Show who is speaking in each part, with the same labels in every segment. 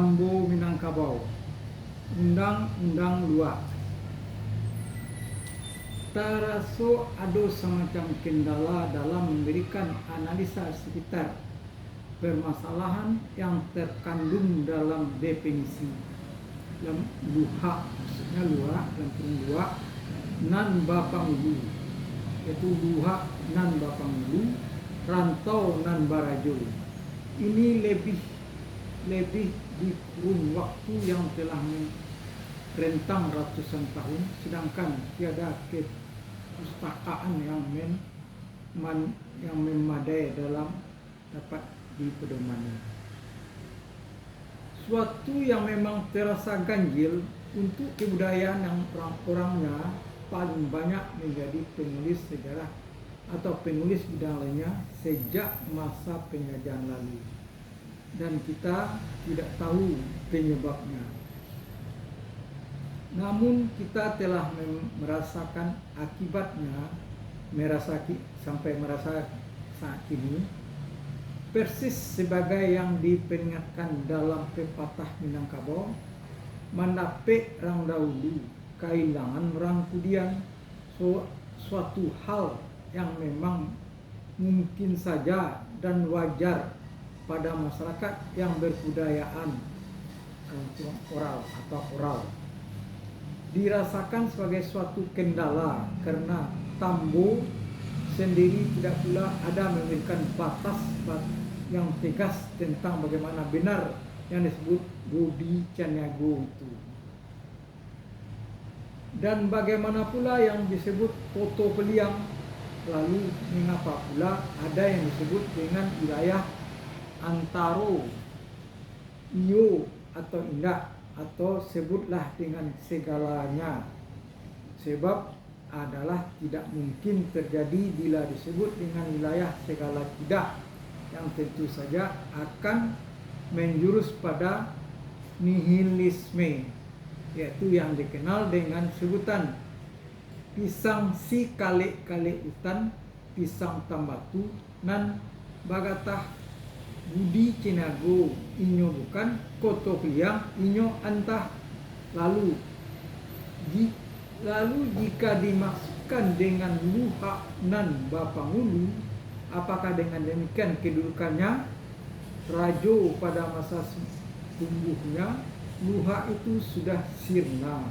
Speaker 1: Tambo Minangkabau, Undang-Undang Luar. Taraso ada semacam kendala dalam memberikan analisa sekitar permasalahan yang terkandung dalam definisi dalam luha, maksudnya luha dalam kurung luha nan bapangulu, yaitu luha nan bapangulu, rantau nan barajo. Ini lebih di kurun waktu yang telah rentang ratusan tahun, sedangkan tiada kepustakaan yang memadai dalam dapat dipedomani. Suatu yang memang terasa ganjil untuk kebudayaan yang orang-orangnya paling banyak menjadi penulis sejarah atau penulis bidang lainnya sejak masa penjajahan lalu, dan kita tidak tahu penyebabnya. Namun kita telah merasakan akibatnya, sampai merasa saat ini, persis sebagai yang diperingatkan dalam pepatah Minangkabau, mandapek rang dahulu, kailangan merang kemudian. Suatu hal yang memang mungkin saja dan wajar pada masyarakat yang berbudayaan oral dirasakan sebagai suatu kendala, karena Tambo sendiri tidak pula ada memberikan batas yang tegas tentang bagaimana benar yang disebut Budi Caniago itu, dan bagaimana pula yang disebut Poto Peliang. Lalu mengapa pula ada yang disebut dengan wilayah antaro iyo atau indah, atau sebutlah dengan segalanya, sebab adalah tidak mungkin terjadi bila disebut dengan wilayah segala tidak, yang tentu saja akan menjurus pada nihilisme, yaitu yang dikenal dengan sebutan pisang si kale-kale utan, pisang tambatu nan bagatah Budi Caniago inyo bukan, Koto Peliang inyo antah. Lalu jika dimaksudkan dengan luha nan bapangulu, apakah dengan demikian kedudukannya? Rajo pada masa tumbuhnya luha itu sudah sirna,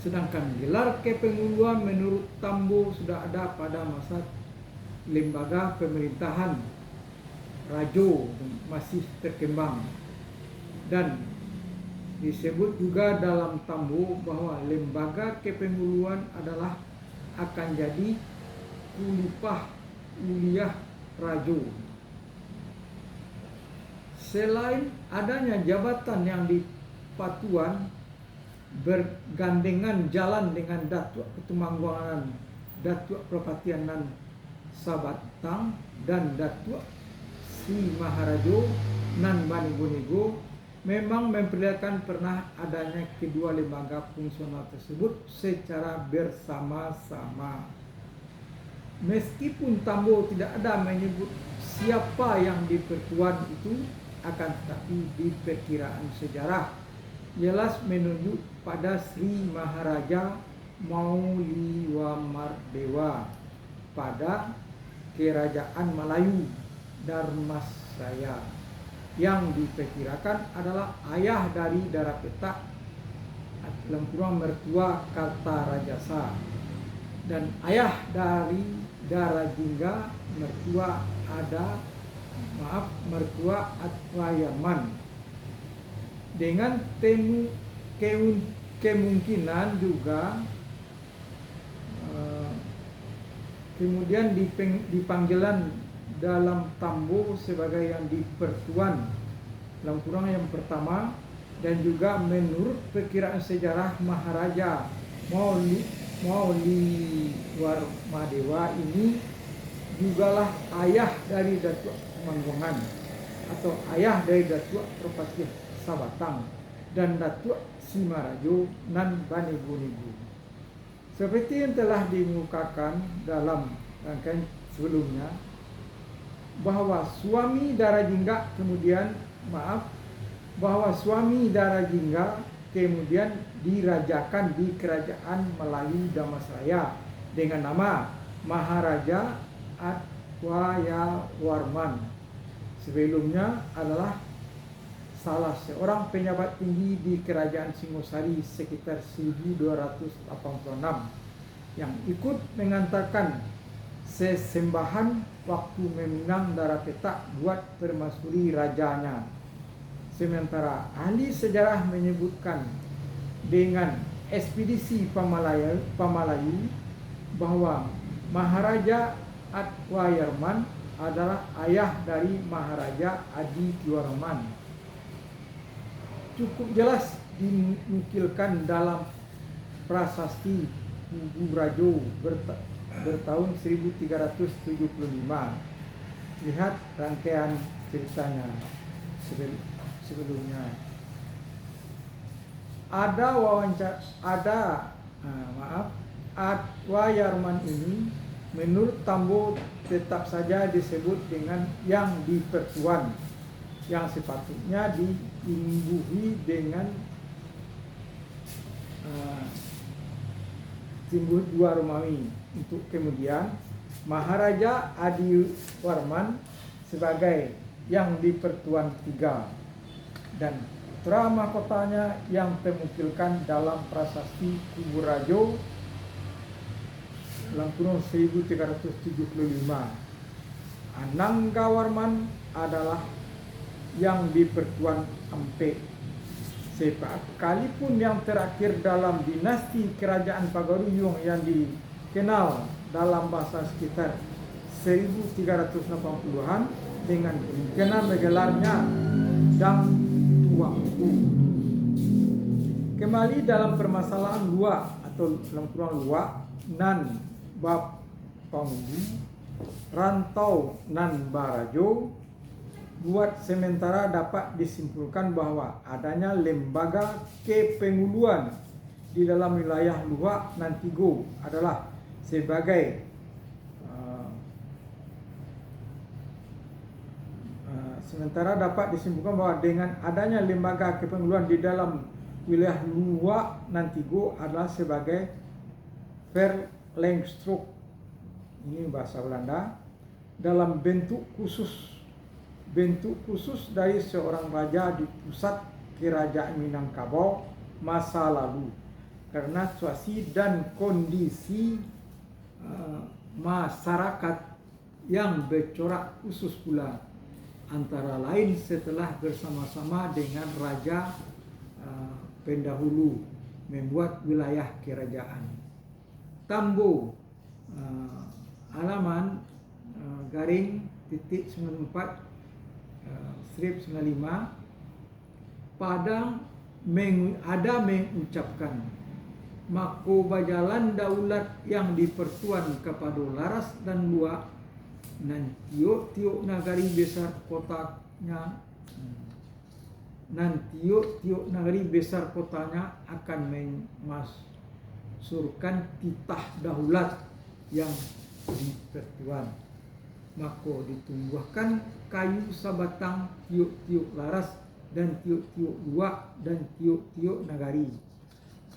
Speaker 1: sedangkan gelar kepenguluan menurut Tambo sudah ada pada masa lembaga pemerintahan Rajo masih terkembang. Dan disebut juga dalam Tambo bahwa lembaga kepenguluan adalah akan jadi kulipah uliah Rajo. Selain adanya jabatan yang di Patuan bergandengan jalan dengan Datuk Ketumangguangan, Datuk Perpatianan Sabatang, dan Datuk Si Maharajo nan Bani Bonigo, memang memperlihatkan pernah adanya kedua lembaga fungsional tersebut secara bersama-sama. Meskipun Tambo tidak ada menyebut siapa yang dipertuan itu, akan tetapi di perkiraan sejarah jelas menunjuk pada Sri Maharaja Mauliwamardewa pada Kerajaan Melayu Dharmasraya, yang diperkirakan adalah ayah dari Darapetak dalam kurung mertua Kartarajasa, dan ayah dari Darajingga mertua Atwayaman, dengan kemungkinan juga kemudian dipanggilan dalam Tambo sebagai yang dipertuan dalam kurung yang pertama, dan juga menurut perkiraan sejarah Maharaja Mauliwamardewa ini jugalah ayah dari Datuk Manggongan atau ayah dari Datuk Perpatian Sabatang dan Datuk Si Maharajo nan Bani Bonigo. Seperti yang telah dimukakan dalam rangkaian sebelumnya, bahwa suami Darajingga kemudian bahwa suami Dara Jingga kemudian dirajakan di kerajaan Melayu Damasraya dengan nama Maharaja Adwayawarman. Sebelumnya adalah salah seorang pejabat tinggi di kerajaan Singosari sekitar 1286 yang ikut mengantarkan sesembahan waktu meminang darah petak buat permaisuri rajanya. Sementara ahli sejarah menyebutkan dengan ekspedisi Pamalayu bahwa Maharaja Adwayawarman adalah ayah dari Maharaja Adityawarman. Cukup jelas dinukilkan dalam prasasti Kubu Rajo bertahun 1375. Lihat rangkaian ceritanya sebelumnya. Adwayawarman ini menurut Tambo tetap saja disebut dengan yang dipertuan, yang sepatutnya diimbuhi dengan simbol dua Romawi. Untuk kemudian Maharaja Adityawarman sebagai yang dipertuan tiga dan putra mahkotanya yang termukilkan dalam prasasti Kubu Rajo dalam kurun 1375. Ananggawarman adalah yang dipertuan Ampe. Sekalipun yang terakhir dalam dinasti kerajaan Pagaruyung yang dikenal dalam bahasa sekitar 1380-an dengan kemungkinan bergelarnya Dang Tuanku. Kembali dalam permasalahan Lua atau dalam kurang Lua nan bab Pangudi rantau nan Barajo, buat sementara dapat disimpulkan bahwa adanya lembaga kepenguluan di dalam wilayah Luak nan Tigo adalah sebagai sementara dapat disimpulkan bahwa dengan adanya lembaga kepenguluan di dalam wilayah Luak nan Tigo adalah sebagai Verlengstrook, ini bahasa Belanda, dalam bentuk khusus dari seorang raja di pusat kerajaan Minangkabau masa lalu, karena situasi dan kondisi masyarakat yang bercorak khusus pula, antara lain setelah bersama-sama dengan raja pendahulu membuat wilayah kerajaan. Tambo halaman garing titik 94 strip 95 ada mengucapkan mako bajalan daulat yang dipertuan kepada Laras dan Luak nan tiok-tiok nagari besar kotanya akan surkan titah daulat yang dipertuan. Maka ditumbuhkan kayu sabatang tiuk-tiuk laras dan tiuk-tiuk luak dan tiuk-tiuk nagari,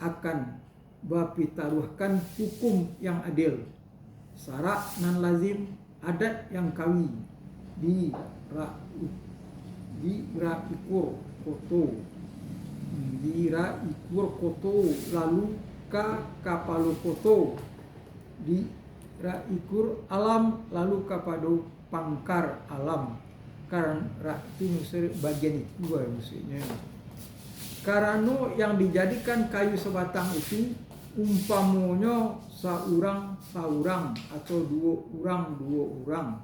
Speaker 1: akan bapitaruhkan hukum yang adil, syarat nan lazim, adat yang kawi di ikur koto lalu ka kapalo koto di ikur alam lalu kapado pangkar alam. Karena itu bagian itu maksudnya. Karena yang dijadikan kayu sebatang itu umpamonya saurang atau dua orang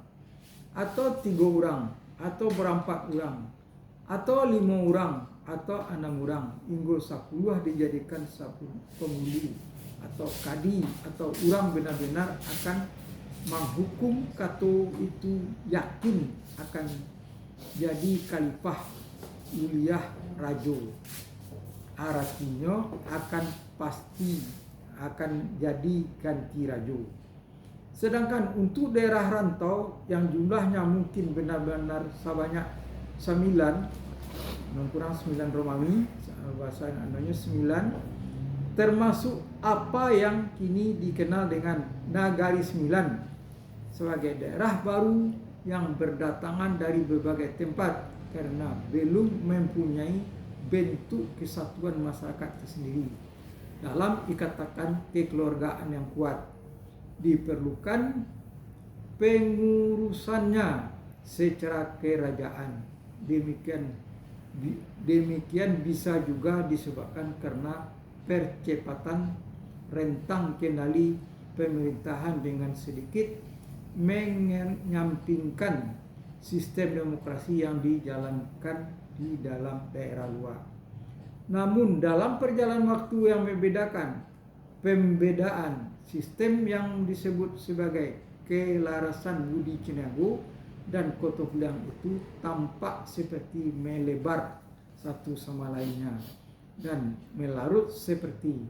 Speaker 1: atau 3 orang atau berempat orang atau 5 orang atau 6 orang hingga 10 dijadikan penghulu atau kadi atau orang benar-benar akan menghukum kata itu yakin akan jadi khalifah uliyah rajo, artinya akan pasti akan jadi ganti rajo. Sedangkan untuk daerah rantau yang jumlahnya mungkin benar-benar sebanyak 9 kurang 9 Romawi, bahasa anunya 9, termasuk apa yang kini dikenal dengan Nagari Sembilan sebagai daerah baru yang berdatangan dari berbagai tempat karena belum mempunyai bentuk kesatuan masyarakat tersendiri dalam ikatan kekeluargaan yang kuat. Diperlukan pengurusannya secara kerajaan. Demikian bisa juga disebabkan karena percepatan rentang kendali pemerintahan dengan sedikit menyampingkan sistem demokrasi yang dijalankan di dalam daerah luar. Namun dalam perjalanan waktu yang membedakan, pembedaan sistem yang disebut sebagai kelarasan Budi Ciniago dan Kotofliang itu tampak seperti melebar satu sama lainnya dan melarut seperti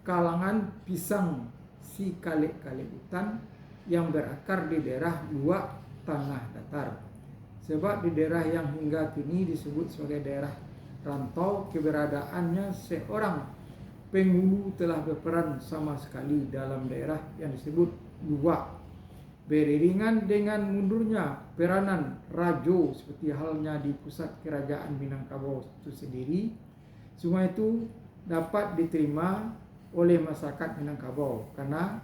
Speaker 1: kalangan pisang si kalek-kalek hutan yang berakar di daerah luak tanah datar. Sebab di daerah yang hingga kini disebut sebagai daerah rantau, keberadaannya seorang penghulu telah berperan sama sekali dalam daerah yang disebut luak. Beriringan dengan mundurnya peranan Rajo seperti halnya di pusat kerajaan Minangkabau itu sendiri, semua itu dapat diterima oleh masyarakat Minangkabau karena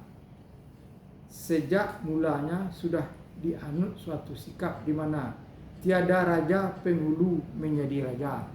Speaker 1: sejak mulanya sudah dianut suatu sikap di mana tiada raja penghulu menjadi raja.